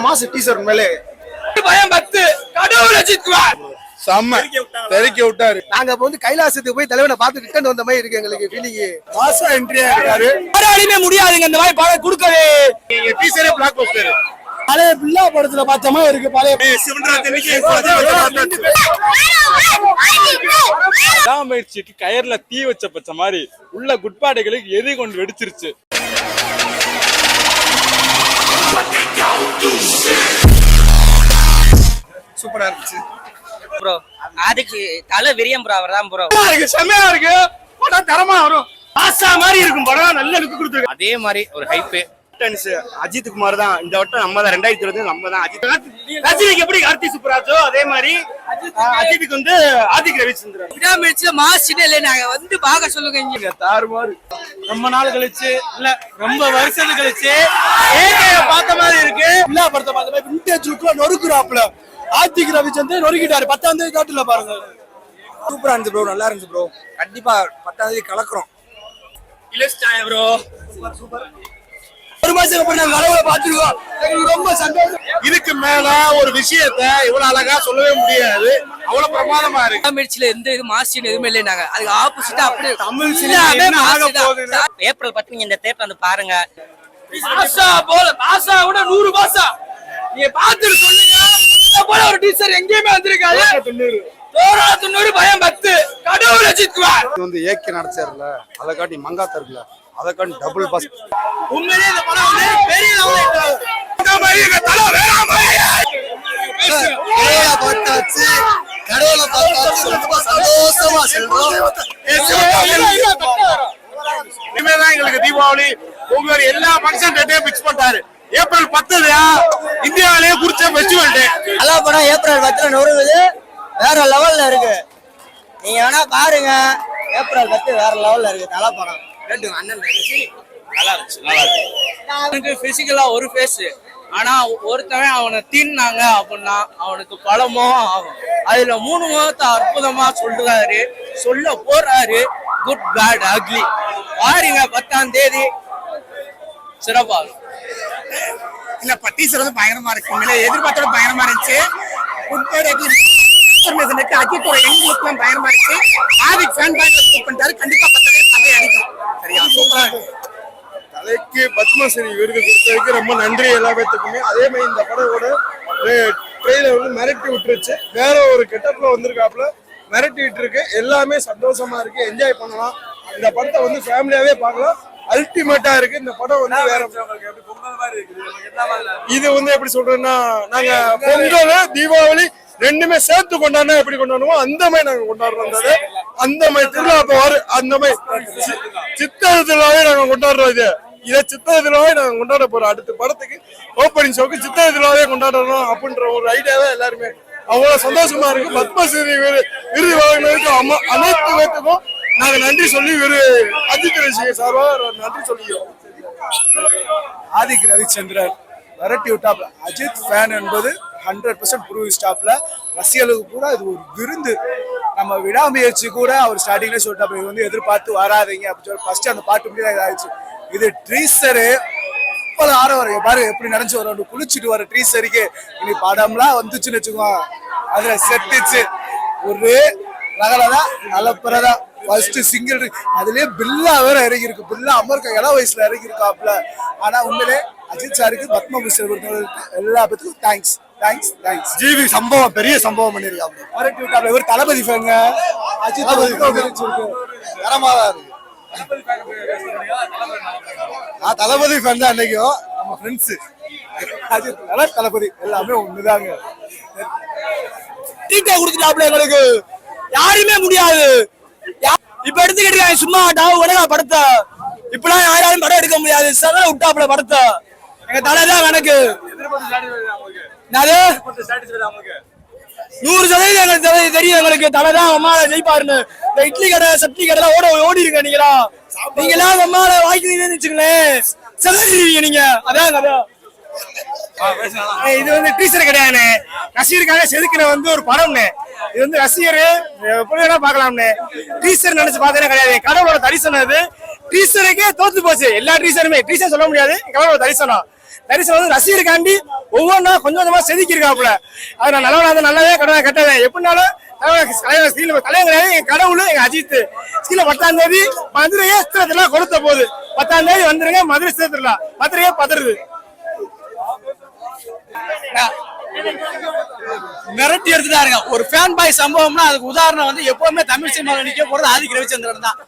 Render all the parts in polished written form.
மாசம் டீசர் மேலே பயம் 10 கடவுள் அஜித்குமார் செம்ம தெறிக்க விட்டாரு. நாங்க கைலாசத்துக்கு போய் தலைவனை பார்த்து ரிட்டர்ன் வந்த மாதிரி இருக்கு எங்களுக்கு ஃபீலிங். மாசம் என்ட்ரியா இருக்காரு. யாராலுமே முடியாதுங்க இந்த மாதிரி படம் கொடுக்கவே. டீசரே பிளாக் பஸ்டர். பழைய பில்லா படத்துல பார்த்த மாதிரி இருக்கு. பழைய விடாமுயற்சிக்கு கயர்ல தீ வச்ச பச்ச மாதிரி உள்ள குட்பாடைகளுக்கு எரி கொண்டு வெடிச்சிருச்சு. சூப்பரா இருந்துச்சு ப்ரோ. அதுக்கு தலை விரியம் ப்ரோ. அவர்தான் ப்ரோ. செம்மையா இருக்கு படம். தரமா வரும். பாசா மாதிரி இருக்கும் படம். நல்ல லுக் கொடுத்துருக்கு. அதே மாதிரி ஒரு ஹைப். அஜித் குமார் தான் இந்த வட்டம். நம்ம தான் 2020 நம்ம தான் அஜித். ரஜினிக்கு எப்படி கார்த்தி சுப்ராஜோ அதே மாதிரி அஜித்துக்கு ஆதிக் ரவிச்சந்திரன். விடாமுயற்சியில மாசினே இல்லை. நாங்க பார்க்க சொல்லுங்க. இங்க தாறுமாறு. ரொம்ப நாள் கழிச்சு இல்ல ரொம்ப வருஷத்துக்கு கழிச்சு பார்த்த மாதிரி இருக்கு. பில்லா படத்தை பார்த்த மாதிரி விண்டேஜ் லுக்ல நொறுக்குறாப்ல. ஆதிக் ரவிச்சந்திரன் நொறுக்கிட்டாரு. 10ஆம் தேதி காட்டுல பாருங்க. சூப்பரா இருந்துச்சு ப்ரோ. நல்லா இருந்துச்சு ப்ரோ. கண்டிப்பா 10ஆம் தேதி கலக்குறோம். இலஸ்டாய ப்ரோ. ஒரு மாசம் அப்புறம் நாங்க கடவுளை பார்த்துருக்கோம். எங்களுக்கு ரொம்ப சந்தோஷம். இதுக்கு மேல ஒரு விஷயத்த இவ்வளவு அழகா சொல்லவே முடியாது. அவ்வளவு பிரமாதமா இருக்கு. விடாமுயற்சியில எந்த இது மாசின் எதுவுமே இல்லை. நாங்க அதுக்கு ஆப்போசிட்டா அப்படியே தமிழ் சினிமா ஆக போகுது. ஏப்ரல் 10 நீங்க இந்த தேட்டர் பாருங்க. பாஷா போல பாஷா விட 100 பாஷா. நீங்க பார்த்துட்டு சொல்லுங்க. இந்த போல ஒரு டீசர் எங்கேயுமே வந்திருக்காது. 90 பயம் 10 கடவுள் அஜித்குமார். ஏக்கி நடிச்சாருல அதை காட்டி மங்காத்தா இருக்குல்ல அதை காட்டி டபுள் பாஸ். உண்மையிலே இந்த படம் பெரிய லெவல்ல கடவுளை பார்த்தாச்சு ரொம்ப சந்தோஷமா செல்றோம். இனிமேதான் எங்களுக்கு தீபாவளி பொங்கல் எல்லா ஃபங்க்ஷன் டேட்டையும் பிக்ஸ் பண்ணிட்டாரு. ஏப்ரல் 10 இந்தியாவிலேயே குறிச்ச ஃபெஸ்டிவல் டே. நல்லா படம் ஏப்ரல் 10 நுழைவுது. வேற லெவல்ல இருக்கு. நீங்க வேணா பாருங்க. ஏப்ரல் 10 வேற லெவல்ல இருக்கு. நல்லா படம். அண்ணன் நல்லா இருந்துச்சு. நல்லா இருக்கு. அவனுக்கு பிசிக்கலா ஒரு ஃபேஸ். ஆனா ஒருத்தவன் அவனை தீன்னாங்க அப்படின்னா அவனுக்கு பலமோ ஆகும். அதுல 3 முகத்தை அற்புதமா சொல்ல போறாரு. Good bad ugly. பாருங்க 10ஆம் தேதி சிறப்பா இல்ல டீசர் பயங்கரமா இருக்கு. எதிர்பார்த்தோட பயங்கரமா இருந்துச்சு. குட் பேட் அக்லி அஜித்தோட எங்களுக்கு பயங்கரமா இருக்கு. ஆதிக் ஃபேன் பாயிண்ட் பண்ணிட்டாரு. கண்டிப்பா 10 கதை அடிக்கும். சரியா? சூப்பரா இருக்கு. தலைக்கு பத்மஸ்ரீ விருது கொடுத்ததுக்கு ரொம்ப நன்றி எல்லா பேத்துக்குமே. அதே மாதிரி இந்த படத்தோட ட்ரெயிலர் மிரட்டி விட்டுருச்சு. வேற ஒரு கெட்டப்ல வந்திருக்காப்புல மிரட்டி விட்டு இருக்கு. எல்லாமே சந்தோஷமா இருக்கு. என்ஜாய் பண்ணலாம். இந்த படத்தை ஃபேமிலியாவே பார்க்கலாம். அல்டிமேட்டா இருக்கு இந்த படம். வேற இது எப்படி சொல்றேன்னா நாங்க பொங்கல் தீபாவளி ரெண்டுமே சேர்த்து கொண்டாடினா எப்படி கொண்டாடுவோம் அந்த மாதிரி நாங்க கொண்டாடுறோம். அந்த மாதிரி திருவிழா அந்த மாதிரி சித்திரை திருவிழாவே நாங்க கொண்டாடுறோம். இதை சித்திரை திருவிழாவே நாங்க கொண்டாட போறோம். அடுத்த படத்துக்கு ஓப்பனிங் ஷோக்கு சித்திரை திருவிழாவே கொண்டாடுறோம் அப்படின்ற ஒரு ஐடியாவே எல்லாருமே அவ்வளவு சந்தோஷமா இருக்கு. பத்மஸ்ரீ விருது வழங்கினதுக்கு அனைத்து பேத்துக்கும் நாங்க நன்றி சொல்லி அஜித் ரசிகர் சார்பா நன்றி சொல்லிக்கிறோம். ஆதிக் ரவிச்சந்திரன் விரட்டி விட்டாப்ல. அஜித் ஃபேன் என்பது 100% ப்ரூவ் ஸ்டாப்ல. ரசிகர்களுக்கு கூட இது ஒரு விருந்து. நம்ம விடாமுயற்சி கூட அவர் ஸ்டார்டிங்ல சொல்லிட்டாப்ல இது எதிர்பார்த்து வராதிங்க அப்படின்னு சொல்லி ஃபர்ஸ்ட் அந்த பாட்டு முடியாது இதாகிடுச்சு. இது ட்ரீசரு இப்போது ஆரவரைய பாருங்க எப்படி நினைச்சு வரும். குளிச்சுட்டு வர ட்ரீசருக்கு இனி படம்லாம் வந்துச்சுன்னு வச்சுக்கோ. அதுல செட்டுச்சு ஒரு ரகலதான் அலப்புறதா ஃபர்ஸ்ட் சிங்கிள். அதுலயே பில்லா வேற இறங்கி இருக்கு. பில்லா அமர்க்க இள வயசுல இறங்கி இருக்காப்ல. ஆனா உண்மையிலே அஜித் சாருக்கு பத்மபூஷன் எல்லா பேத்துக்கும் தேங்க்ஸ். ஜிவி சம்பவம் பெரிய சம்பவம் பண்ணிருக்காப்ல. இவர் தளபதி ஃபேங்க. அஜித் தரமா இருக்கு. நான் தளபதி ஃபேன் தான். அன்னைக்கும் நம்ம ஃப்ரெண்ட்ஸ் அஜித் தளபதி எல்லாமே ஒண்ணுதாங்க. டீட்டா கொடுத்துட்டாப்ல எங்களுக்கு யாருமே முடியாது. இப்ப எடுத்துக்கிட்டு சும்மா உலக படத்தை இப்பெல்லாம் யாராலும் படம் எடுக்க முடியாது. சதா விட்டாப்ல படத்தை. எங்க தலைதான் கணக்கு. 100% எங்களுக்கு தெரியும். எங்களுக்கு தலைதான் அம்மாவை ஜெயிப்பாருன்னு. இந்த இட்லி கடை சட்னி கடை ஓடிருங்க. நீங்களா அம்மாவை வாய்க்கிறீங்கன்னு வச்சுங்களேன். செலவிடுவீங்க நீங்க. அதான் இது டீச்சர் கிடையாது. ரசிகருக்காக செதுக்கின ஒரு படம்னு. இது ரசிகர் எப்படி வேணா பாக்கலாம்னு டீச்சர் நினைச்சு பார்த்ததே கிடையாது. கடவுளோட தரிசனம் இது. டீச்சருக்கே தோத்து போச்சு. எல்லா டீச்சருமே டீச்சர் சொல்ல முடியாது. கடவுளோட தரிசனம் தரிசனம் வந்து ரசிகருக்காண்டி ஒவ்வொன்றா கொஞ்சம் கொஞ்சமா செதுக்கியிருக்காப்புல. அது நான் நல்லவனா நல்லவே கடவுளை கட்டவேன் எப்படினாலும் தலைவர் என் கடவுள் எங்க அஜித் கீழே 10ஆம் தேதி மதுரையே சித்திரத்திலா கொடுத்த போது 10ஆம் தேதி வந்துருங்க மதுரை சித்திரத்திலா மதுரையே பதறுது. மிரட்டி எடுத்துட்டாருங்க. ஒரு ஃபேன் பாய் சம்பவம்னா அதுக்கு உதாரணம் வந்து எப்பவுமே தமிழ் சினிமாவில் நிக்க போறது ஆதிக் ரவிச்சந்திரன் தான்.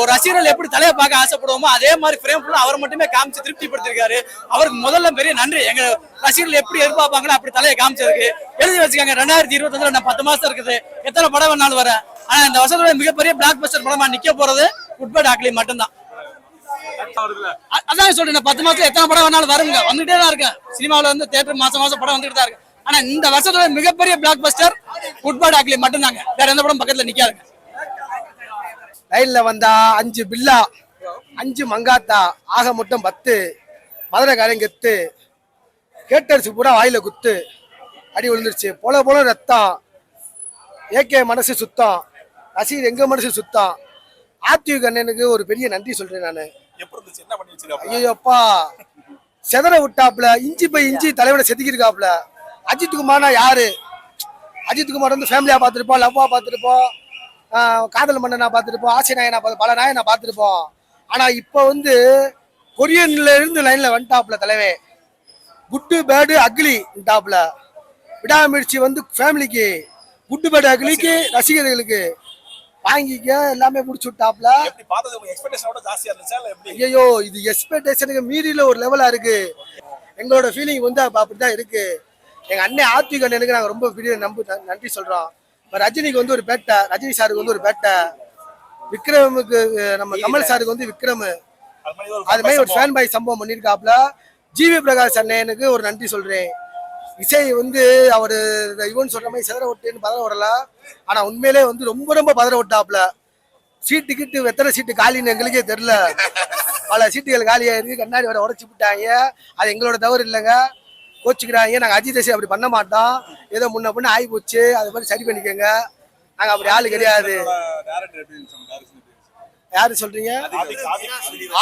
ஒரு ரசிகர்கள் எப்படி தலையை பார்க்க ஆசைப்படுவோமோ அதே மாதிரி ஃப்ரேம் ஃபுல்லா அவர் மட்டுமே காமிச்சு திருப்திப்படுத்திருக்காரு. அவருக்கு முதல்ல பெரிய நன்றி. எங்க ரசிகர்கள் எப்படி எதிர்பார்ப்பாங்களோ அப்படி தலையை காமிச்சதுக்கு. எழுதி வச்சுக்காங்க 2025 நான் 10 மாசம் இருக்குது, எத்தனை படம் வேணாலும் வர. ஆனா இந்த வருஷத்தோட மிகப்பெரிய பிளாக் பஸ்டர் படமா நிக்க போறது குட் பை டாக்லி மட்டும்தான். அதான் சொல்றேன் 10 மாசத்துல எத்தனை படம் வேணாலும் வருங்க, வந்துட்டே தான் இருக்கேன். சினிமாவில வந்து தியேட்டர் மாசம் படம் வந்துட்டு தான் இருக்கு. ஆனா இந்த வருஷத்தோட மிகப்பெரிய பிளாக் பஸ்டர் குட் பை டாக்லி மட்டும்தாங்க. வேற எந்த படம் பக்கத்துல நிக்காதுங்க. லைன்ல வந்தா 5 பில்லா 5 மங்காத்தா ஆக மொத்தம் 10 மதுரைக்காரன் கெத்து கேட்டரிச்சு பூரா வாயில குத்து அடி விழுந்துருச்சு. போல போல ரத்தம் ஏகே மனசு சுத்தம் ரசிகர் எங்க மனசு சுத்தம். ஆர்டிவி கண்ணனுக்கு ஒரு பெரிய நன்றி சொல்றேன் நானு. ஐயோப்பா செதற விட்டாப்புல இஞ்சி பை இஞ்சி தலைவனை செதுக்கிருக்காப்புல. அஜித் குமார்னா யாரு? அஜித் குமார் வந்து ஃபேமிலியா பார்த்துருப்போம், லவ்வா பார்த்துருப்போம், காதல் மன்னனா பார்த்துருப்போம், ஆசை நாயனா பல நாயனா பார்த்துருப்போம். ஆனா இப்ப வந்து கொரியன்ல இருந்து லைன்ல வந்துட்டாப்புல தலைவன். குட்டு பேடு அக்லி டாப்ல விடாமுயற்சி வந்து ஃபேமிலிக்கு, குட்டு பேடு அக்லிக்கு ரசிகர்களுக்கு வாங்கிக்க எல்லாமே முடிச்சு விட்டாப்ல. ஐயோ இது எக்ஸ்பெக்டேஷனுக்கு மீறில ஒரு லெவலா இருக்கு. எங்களோட ஃபீலிங் வந்து அப்படிதான் இருக்கு. எங்க அண்ணன் ஆர்த்திக் அண்ணனுக்கு நாங்க ரொம்ப பெரிய நன்றி சொல்றோம். ரஜினிக்கு வந்து ஒரு பேட்டை, ரஜினி சாருக்கு வந்து ஒரு பேட்டை, விக்ரமுக்கு நம்ம கமல் சாருக்கு வந்து விக்ரம், அது மாதிரி ஒரு ஃபேன் பாய் சம்பவம் பண்ணியிருக்காப்ல. ஜிவி பிரகாஷ் அண்ணனுக்கு ஒரு நன்றி சொல்றேன். இசை வந்து அவரு இவன் சொல்ற மாதிரி செதற விட்டேன்னு பதற விடல. ஆனா உண்மையிலே வந்து ரொம்ப ரொம்ப பதற விட்டாப்ல. சீட்டு கிட்டு எத்தனை சீட்டு காலின்னு எங்களுக்கே தெரியல. பல சீட்டுகள் காலியா இருக்கு, கண்ணாடி வர உடச்சு விட்டாங்க. அது எங்களோட தவறு இல்லைங்க, கோச்சுக்கிறாங்க. நாங்க அஜித் தேசி அப்படி பண்ண மாட்டோம். ஏதோ முன்ன பின்ன ஆகி போச்சு, அது மாதிரி சரி பண்ணிக்கோங்க. நாங்க அப்படி ஆளு கிடையாது. யாரு சொல்றீங்க?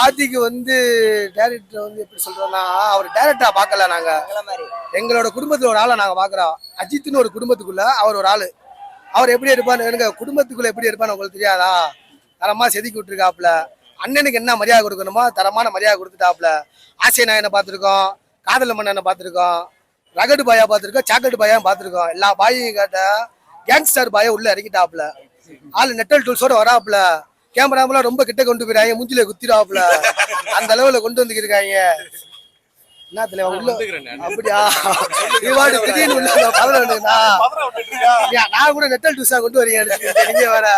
ஆதிக்கு வந்து டைரக்டர் வந்து எப்படி சொல்றோம்னா அவர் டைரக்டா பாக்கல. நாங்க எங்களோட குடும்பத்துல ஒரு ஆளை நாங்க பாக்குறோம். அஜித்னு ஒரு குடும்பத்துக்குள்ள அவர் ஒரு ஆளு. அவர் எப்படி இருப்பான்னு எனக்கு குடும்பத்துக்குள்ள எப்படி இருப்பான்னு உங்களுக்கு தெரியாதா? தரமா செதுக்கி விட்டுருக்காப்புல. அண்ணனுக்கு என்ன மரியாதை கொடுக்கணுமோ தரமான மரியாதை கொடுத்துட்டாப்புல. ஆசை நாயனை பார்த்துருக்கோம், காதல் மன்னனை பார்த்துருக்கோம், ரகடு பாயா பார்த்துருக்கோம், சாக்லேட் பாயா பார்த்துருக்கோம். எல்லா பாயையும் கேட்ட கேங்ஸ்டர் பாயை உள்ள இறக்கிட்டாப்புல. ஆளு நெட்டல் டூல்ஸோட வராப்புல. கேமராமெல்லாம் ரொம்ப கிட்ட கொண்டு போயிடாங்க, மூஞ்சில குத்திடாப்புல. அந்த அளவுல கொண்டு வந்துருக்காங்க. என்ன தலைவா உள்ள அப்படியா இவாடு திடீர்னு உள்ள பதற வேண்டுங்களா? நான் கூட நெட்டல் டூஸா கொண்டு வரீங்க. நீங்க வேற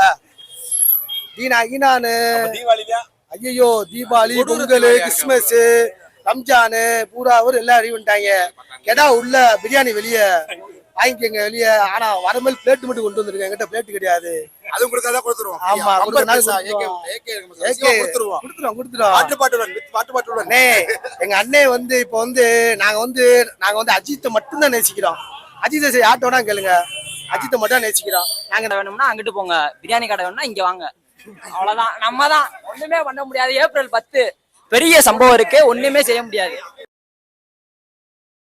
தீனா ஈனானு ஐயோ தீபாவளி, பொங்கல், கிறிஸ்துமஸ், ரம்ஜானு பூரா ஒரு எல்லாம் அறிவு பண்ணிட்டாங்க. கெடா உள்ள பிரியாணி வெளியே வாங்கிக்கங்க வெளியே. ஆனா வரமல் பிளேட் மட்டும் கொண்டு வந்துருக்கேன். என்கிட்ட பிளேட் கிடையாது. அதுவும் கொடுக்காதான் கொடுத்துருவோம். ஆமா கொடுத்துருவோம். எங்க அண்ணே வந்து இப்ப வந்து நாங்க வந்து அஜித்தை மட்டும்தான் நேசிக்கிறோம். அஜித் யார்ட்டோனா கேளுங்க, அஜித்தை மட்டும் நேசிக்கிறோம். நாங்க வேணும்னா அங்கிட்டு போங்க, பிரியாணி கடை வேணும்னா இங்க வாங்க. அவ்வளவுதான். நம்ம தான் ஒண்ணுமே பண்ண முடியாது. ஏப்ரல் 10 பெரிய சம்பவம் இருக்கு, ஒண்ணுமே செய்ய முடியாது.